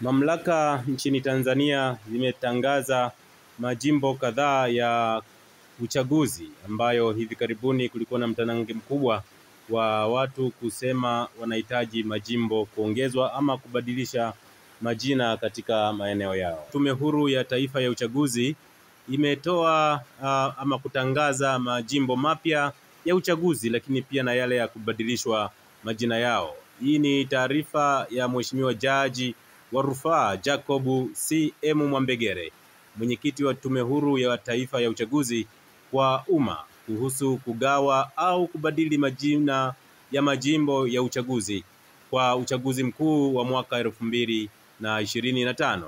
Mamlaka nchini Tanzania zimetangaza majimbo kadhaa ya uchaguzi ambayo hivi karibuni kulikuwa na mtanange mkubwa wa watu kusema wanahitaji majimbo kuongezwa ama kubadilisha majina katika maeneo yao. Tume Huru ya Taifa ya Uchaguzi imetoa ama kutangaza majimbo mapya ya uchaguzi, lakini pia na yale ya kubadilishwa majina yao. Hii ni taarifa ya Mheshimiwa Jaji wa Rufaa Jacob C.M. Mwambegele, mwenyekiti wa Tume Huru ya Taifa ya Uchaguzi, kwa umma kuhusu kugawa au kubadili majina ya majimbo ya uchaguzi kwa uchaguzi mkuu wa mwaka 2025.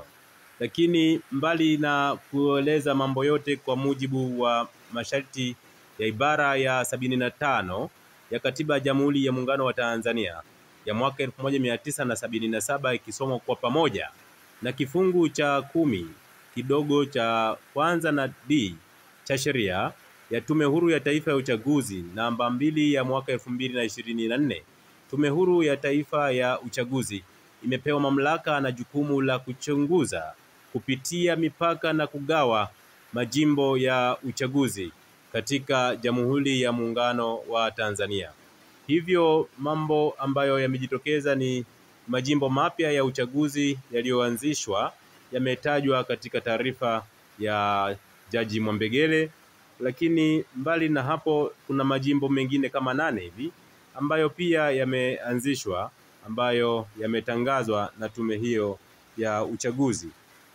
Lakini mbali na kueleza mambo yote kwa mujibu wa masharti ya ibara ya 75 ya Katiba ya Jamhuri ya Muungano wa Tanzania ya mwaka 1977 ikisomwa kwa pamoja na kifungu cha 10 kidogo cha kwanza na D cha sheria ya Tume Huru ya Taifa ya Uchaguzi namba 2 ya mwaka 2024, Tume Huru ya Taifa ya Uchaguzi imepewa mamlaka na jukumu la kuchunguza, kupitia mipaka na kugawa majimbo ya uchaguzi katika Jamhuri ya Muungano wa Tanzania. Hivyo mambo ambayo yamejitokeza ni majimbo mapya ya uchaguzi yaliyoanzishwa yametajwa katika taarifa ya Jaji Mwambegele, lakini mbali na hapo kuna majimbo mengine kama 8 hivi ambayo pia yameanzishwa, ambayo yametangazwa na tume hiyo ya uchaguzi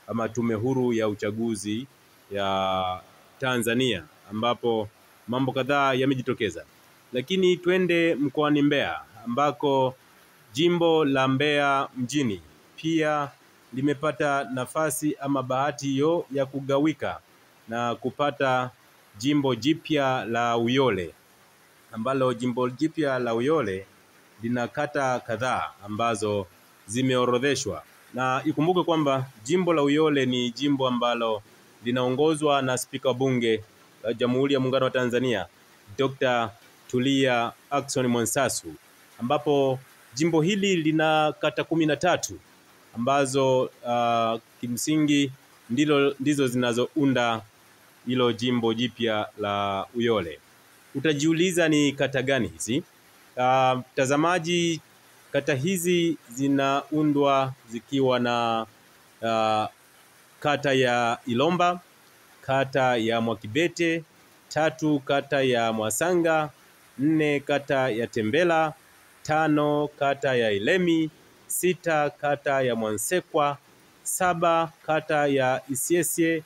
ama Tume Huru ya Uchaguzi ya Tanzania, ambapo mambo kadhaa yamejitokeza. Lakini twende mkoani Mbeya, ambako jimbo la Mbeya mjini pia limepata nafasi ama bahati hiyo ya kugawika na kupata jimbo jipya la Uyole, ambalo jimbo jipya la Uyole lina kata kadhaa ambazo zimeorodheshwa. Na ikumbuke kwamba jimbo la Uyole ni jimbo ambalo linaongozwa na Spika wa Bunge la Jamhuri ya Muungano wa Tanzania Dr. Tulia Ackson Mwansasu, ambapo jimbo hili lina kata 13 ambazo kimsingi ndizo zinazounda hilo jimbo jipya la Uyole. Utajiuliza ni kata gani hizi? Mtazamaji, kata hizi zinaundwa zikiwa na kata ya Ilomba, kata ya Mwakibete, 3 kata ya Mwasanga, 4 kata ya Tembela, 5 kata ya Ilemi, 6 kata ya Mwansekwa, 7 kata ya Isyesye,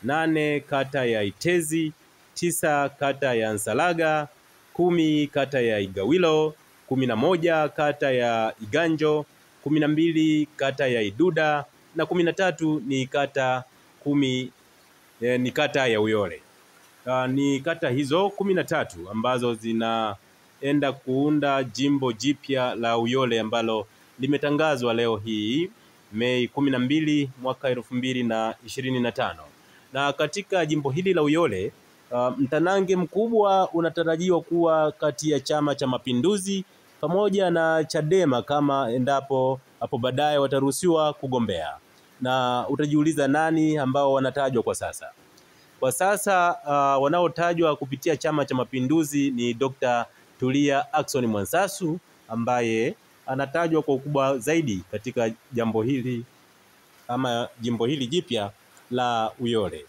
8 kata ya Itezi, 9 kata ya Nsalaga, 10 kata ya Igawilo, 11 kata ya Iganjo, 12 kata ya Iduda na 13 ni kata 10 ni kata ya Uyole. Ni kata hizo 13 ambazo zinaenda kuunda jimbo jipya la Uyole ambalo limetangazwa leo hii Mei 12 mwaka 2025. Na katika jimbo hili la Uyole mtanange mkubwa unatarajiwa kuwa kati ya Chama cha Mapinduzi pamoja na Chadema, kama endapo hapo baadaye wataruhusiwa kugombea. Na utajiuliza nani ambao wanatajwa kwa sasa? Kwa sasa wanaotajwa kupitia Chama cha Mapinduzi ni Dr. Tulia Ackson Mwansasu, ambaye anatajwa kwa ukubwa zaidi katika jambo hili ama jimbo hili jipya la Uyole.